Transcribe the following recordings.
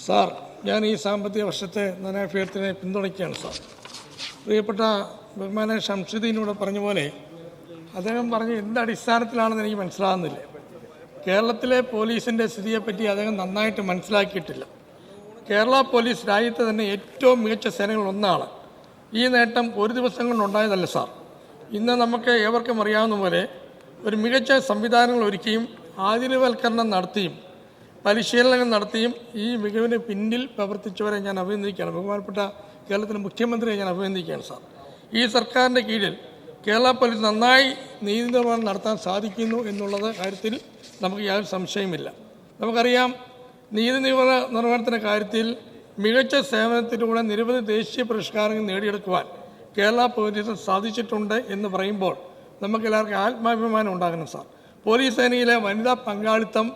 Sir, ഞാൻ ഈ സാമ്പത്തിക വർഷത്തെ ധനാഭ്യർത്ഥനയെ പിന്തുണയ്ക്കുകയാണ് സാർ. പ്രിയപ്പെട്ട ബഹുമാന ഷംസുദ്ദീനോട് പറഞ്ഞ പോലെ അദ്ദേഹം പറഞ്ഞ് എന്ത് അടിസ്ഥാനത്തിലാണെന്ന് എനിക്ക് മനസ്സിലാകുന്നില്ല. കേരളത്തിലെ പോലീസിൻ്റെ സ്ഥിതിയെപ്പറ്റി അദ്ദേഹം നന്നായിട്ട് മനസ്സിലാക്കിയിട്ടില്ല. കേരള പോലീസ് രാജ്യത്തെ തന്നെ ഏറ്റവും മികച്ച സേനകളിലൊന്നാണ്. ഈ നേട്ടം ഒരു ദിവസം കൊണ്ടുണ്ടായതല്ല സാർ. ഇന്ന് നമുക്ക് ഏവർക്കും അറിയാവുന്ന പോലെ ഒരു മികച്ച സംവിധാനങ്ങൾ ഒരുക്കിയും ആധുനികവൽക്കരണം നടത്തിയും പരിശീലനങ്ങൾ നടത്തിയും ഈ മികവിന് പിന്നിൽ പ്രവർത്തിച്ചവരെ ഞാൻ അഭിനന്ദിക്കുകയാണ്. ബഹുമാനപ്പെട്ട കേരളത്തിലെ മുഖ്യമന്ത്രിയെ ഞാൻ അഭിനന്ദിക്കുകയാണ് സാർ. ഈ സർക്കാരിൻ്റെ കീഴിൽ കേരള പോലീസ് നന്നായി നീതി നിർവഹണം നടത്താൻ സാധിക്കുന്നു എന്നുള്ളത് കാര്യത്തിൽ നമുക്ക് യാതൊരു സംശയമില്ല. നമുക്കറിയാം, നീതി നിർവഹണത്തിൻ്റെ കാര്യത്തിൽ മികച്ച സേവനത്തിലൂടെ നിരവധി ദേശീയ പുരസ്കാരങ്ങൾ നേടിയെടുക്കുവാൻ കേരള പോലീസിന് സാധിച്ചിട്ടുണ്ട് എന്ന് പറയുമ്പോൾ നമുക്കെല്ലാവർക്കും ആത്മാഭിമാനം ഉണ്ടാകണം സാർ. പോലീസ് സേനയിലെ വനിതാ പങ്കാളിത്തം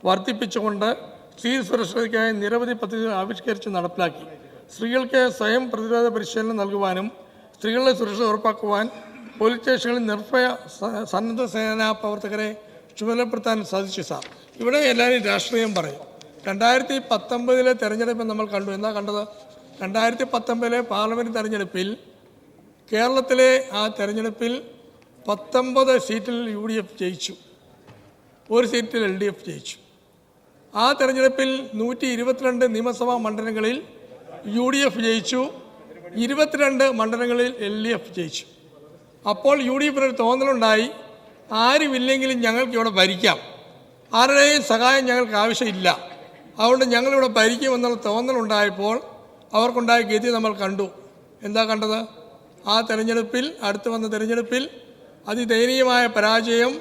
വർദ്ധിപ്പിച്ചുകൊണ്ട് സ്ത്രീ സുരക്ഷയ്ക്കായി നിരവധി പദ്ധതികൾ ആവിഷ്കരിച്ച് നടപ്പിലാക്കി. സ്ത്രീകൾക്ക് സ്വയം പ്രതിരോധ പരിശീലനം നൽകുവാനും സ്ത്രീകളുടെ സുരക്ഷ ഉറപ്പാക്കുവാൻ പോലീസ് സ്റ്റേഷനുകളിൽ നിർഭയ സന്നദ്ധ സേനാ പ്രവർത്തകരെ ചുമതലപ്പെടുത്താൻ സാധിച്ചു സാർ. ഇവിടെ എല്ലാവരും രാഷ്ട്രീയം പറയും. 2019 തെരഞ്ഞെടുപ്പ് നമ്മൾ കണ്ടു. എന്താ കണ്ടത്? 2019 പാർലമെൻറ്റ് തെരഞ്ഞെടുപ്പിൽ കേരളത്തിലെ ആ തെരഞ്ഞെടുപ്പിൽ 19 സീറ്റിൽ UDF ജയിച്ചു, ഒരു സീറ്റിൽ LDF ജയിച്ചു. ആ തെരഞ്ഞെടുപ്പിൽ 122 നിയമസഭാ മണ്ഡലങ്ങളിൽ UDF ജയിച്ചു, 22 മണ്ഡലങ്ങളിൽ LDF ജയിച്ചു. അപ്പോൾ UDFിനൊരു തോന്നലുണ്ടായി, ആരുമില്ലെങ്കിലും ഞങ്ങൾക്ക് ഇവിടെ ഭരിക്കാം, ആരുടെയും സഹായം ഞങ്ങൾക്ക് ആവശ്യമില്ല, അതുകൊണ്ട് ഞങ്ങളിവിടെ ഭരിക്കുമെന്നുള്ള തോന്നലുണ്ടായപ്പോൾ അവർക്കുണ്ടായ ഗതി നമ്മൾ കണ്ടു. എന്താ കണ്ടത്? ആ തെരഞ്ഞെടുപ്പിൽ, അടുത്ത് വന്ന തെരഞ്ഞെടുപ്പിൽ അതിദയനീയമായ പരാജയം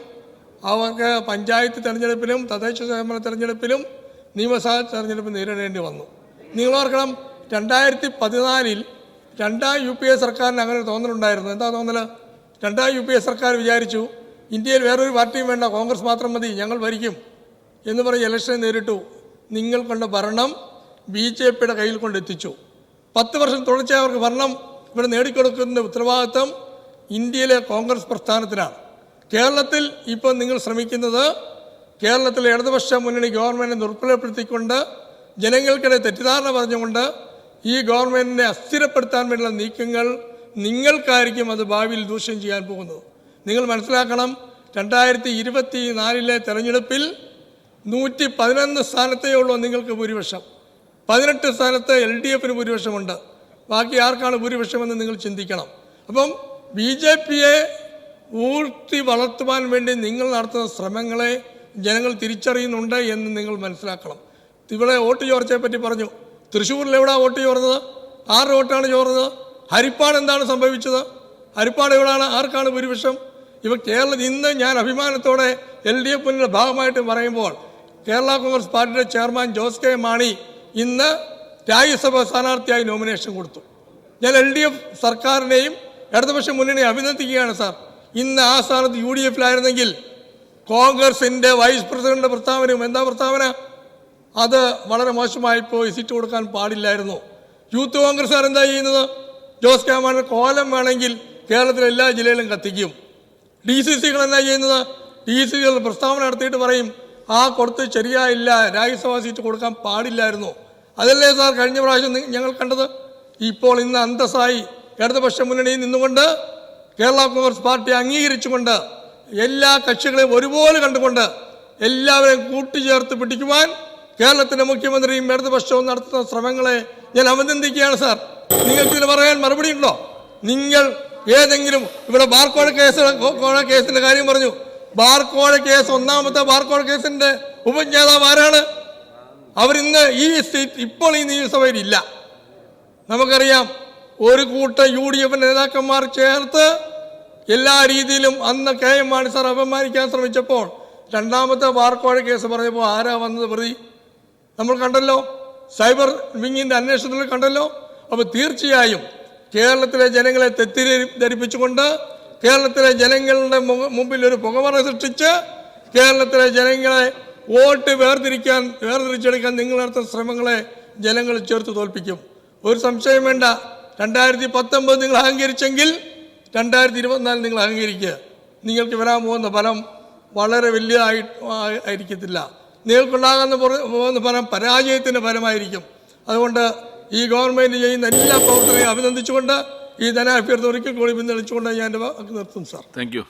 അവർക്ക് പഞ്ചായത്ത് തെരഞ്ഞെടുപ്പിലും തദ്ദേശ സ്വയംഭരണ തെരഞ്ഞെടുപ്പിലും നിയമസഭാ തെരഞ്ഞെടുപ്പിൽ നേരിടേണ്ടി വന്നു. നിങ്ങളോർക്കണം, 2014 രണ്ടാം UPA സർക്കാരിന് അങ്ങനെ ഒരു തോന്നലുണ്ടായിരുന്നു. എന്താ തോന്നൽ? രണ്ടാം UPA സർക്കാർ വിചാരിച്ചു ഇന്ത്യയിൽ വേറൊരു പാർട്ടിയും വേണ്ട, കോൺഗ്രസ് മാത്രം മതി, ഞങ്ങൾ ഭരിക്കും എന്ന് പറഞ്ഞ് ഇലക്ഷനെ നേരിട്ടു. നിങ്ങൾ കൊണ്ട ഭരണം BJPയുടെ കയ്യിൽ കൊണ്ടെത്തിച്ചു. 10 വർഷം തുടർച്ചയായി അവർക്ക് ഭരണം ഇവിടെ നേടിക്കൊടുക്കുന്ന ഉത്തരവാദിത്വം ഇന്ത്യയിലെ കോൺഗ്രസ് പ്രസ്ഥാനത്തിനാണ്. കേരളത്തിൽ ഇപ്പോൾ നിങ്ങൾ ശ്രമിക്കുന്നത് കേരളത്തിലെ ഇടതുപക്ഷ മുന്നണി ഗവൺമെൻറ്റിനെ ദുർബലപ്പെടുത്തിക്കൊണ്ട് ജനങ്ങൾക്കിടെ തെറ്റിദ്ധാരണ പറഞ്ഞുകൊണ്ട് ഈ ഗവൺമെൻറ്റിനെ അസ്ഥിരപ്പെടുത്താൻ വേണ്ടിയുള്ള നീക്കങ്ങൾ നിങ്ങൾക്കായിരിക്കും അത് ഭാവിയിൽ ദൂഷ്യം ചെയ്യാൻ പോകുന്നത്. നിങ്ങൾ മനസ്സിലാക്കണം, 2024 തെരഞ്ഞെടുപ്പിൽ 111 സ്ഥാനത്തേ ഉള്ളൂ നിങ്ങൾക്ക് ഭൂരിപക്ഷം. 18 സ്ഥാനത്ത് LDFന് ഭൂരിപക്ഷമുണ്ട്. ബാക്കി ആർക്കാണ് ഭൂരിപക്ഷമെന്ന് നിങ്ങൾ ചിന്തിക്കണം. അപ്പം BJPയെ ഊർത്തി വളർത്തുവാൻ വേണ്ടി നിങ്ങൾ നടത്തുന്ന ശ്രമങ്ങളെ ജനങ്ങൾ തിരിച്ചറിയുന്നുണ്ട് എന്ന് നിങ്ങൾ മനസ്സിലാക്കണം. ഇവിടെ വോട്ട് ചോർച്ചയെ പറ്റി പറഞ്ഞു. തൃശ്ശൂരിൽ എവിടെ വോട്ട് ചോർന്നത്? 6 വോട്ടാണ് ചോർന്നത്. ഹരിപ്പാട് എന്താണ് സംഭവിച്ചത്? ഹരിപ്പാട് എവിടെയാണ്? ആർക്കാണ് ഭൂരിപക്ഷം? കേരളത്തിൽ ഇന്ന് ഞാൻ അഭിമാനത്തോടെ LDFിൻ്റെ ഭാഗമായിട്ട് പറയുമ്പോൾ കേരള കോൺഗ്രസ് പാർട്ടിയുടെ ചെയർമാൻ ജോസ് കെ മാണി ഇന്ന് രാജ്യസഭാ സ്ഥാനാർത്ഥിയായി നോമിനേഷൻ കൊടുത്തു. ഞാൻ LDF സർക്കാരിനെയും ഇടതുപക്ഷ മുന്നണിയെ അഭിനന്ദിക്കുകയാണ് സാർ. ഇന്ന് ആ സ്ഥാനത്ത് UDFിലായിരുന്നെങ്കിൽ കോൺഗ്രസിൻ്റെ വൈസ് പ്രസിഡന്റ് പ്രസ്താവനയും എന്താ പ്രസ്താവന? അത് വളരെ മോശമായിപ്പോയി, സീറ്റ് കൊടുക്കാൻ പാടില്ലായിരുന്നു. യൂത്ത് കോൺഗ്രസ്സുകാർ എന്താ ചെയ്യുന്നത്? ജോസ് കെ മാണി കോലം വേണമെങ്കിൽ കേരളത്തിലെ എല്ലാ ജില്ലയിലും കത്തിക്കും. DCCകൾ എന്താ ചെയ്യുന്നത്? DCCകൾ പ്രസ്താവന നടത്തിയിട്ട് പറയും ആ കൊടുത്ത് ശരിയായില്ല, രാജ്യസഭാ സീറ്റ് കൊടുക്കാൻ പാടില്ലായിരുന്നു. അതല്ലേ സാർ കഴിഞ്ഞ പ്രാവശ്യം ഞങ്ങൾ കണ്ടത്? ഇപ്പോൾ ഇന്ന് അന്തസ്സായി ഇടതുപക്ഷ മുന്നണിയിൽ നിന്നുകൊണ്ട് കേരള കോൺഗ്രസ് പാർട്ടി അംഗീകരിച്ചുകൊണ്ട് എല്ലാ കക്ഷികളെയും ഒരുപോലെ കണ്ടുകൊണ്ട് എല്ലാവരെയും കൂട്ടിച്ചേർത്ത് പിടിക്കുവാൻ കേരളത്തിൻ്റെ മുഖ്യമന്ത്രിയും ഇടതുപക്ഷവും നടത്തുന്ന ശ്രമങ്ങളെ ഞാൻ അഭിനന്ദിക്കുകയാണ് സാർ. നിങ്ങൾക്ക് ഇതിന് പറയാൻ മറുപടി ഉണ്ടോ? നിങ്ങൾ ഏതെങ്കിലും ഇവിടെ ബാർക്കോഴ കേസിൻ്റെ കാര്യം പറഞ്ഞു. ബാർക്കോഴ കേസ്, ഒന്നാമത്തെ ബാർക്കോഴ കേസിൻ്റെ ഉപജ്ഞാതാവ് ആരാണ്? അവരിന്ന് ഇപ്പോൾ ഈ നിയമസഭയിൽ ഇല്ല. നമുക്കറിയാം, ഒരു കൂട്ടം UDF നേതാക്കന്മാർ ചേർത്ത് എല്ലാ രീതിയിലും അന്ന് KM മാണി സാർ അപമാനിക്കാൻ ശ്രമിച്ചപ്പോൾ രണ്ടാമത്തെ ബാർക്കോഴ കേസ് പറഞ്ഞപ്പോൾ ആരാ വന്നത് പ്രതി? നമ്മൾ കണ്ടല്ലോ, സൈബർ വിങ്ങിൻ്റെ അന്വേഷണത്തിൽ കണ്ടല്ലോ. അപ്പോൾ തീർച്ചയായും കേരളത്തിലെ ജനങ്ങളെ തെറ്റിദ്ധരിപ്പിച്ചുകൊണ്ട് കേരളത്തിലെ ജനങ്ങളുടെ മുമ്പിൽ ഒരു പുകമറ സൃഷ്ടിച്ച് കേരളത്തിലെ ജനങ്ങളെ വോട്ട് വേർതിരിച്ചെടുക്കാൻ നിങ്ങൾ നടത്തുന്ന ശ്രമങ്ങളെ ജനങ്ങൾ ചേർത്ത് തോൽപ്പിക്കും. ഒരു സംശയം വേണ്ട. 2019 നിങ്ങൾ അഹങ്കരിച്ചെങ്കിൽ 2024 നിങ്ങൾ അഹങ്കരിക്കുക. നിങ്ങൾക്ക് വരാൻ പോകുന്ന ഫലം വളരെ വലിയതായിരിക്കത്തില്ല. നിങ്ങൾക്കുണ്ടാകുന്ന പോകുന്ന ഫലം പരാജയത്തിൻ്റെ ഫലമായിരിക്കും. അതുകൊണ്ട് ഈ ഗവൺമെൻറ് ചെയ്യുന്ന എല്ലാ പ്രവർത്തനങ്ങളെയും അഭിനന്ദിച്ചുകൊണ്ട് ഈ ധനാഭ്യർത്ഥന ഒരിക്കൽ കൂടി പിന്തുണച്ചുകൊണ്ട് ഞാൻ എൻ്റെ വാക്ക് നിർത്തും സാർ. Thank you.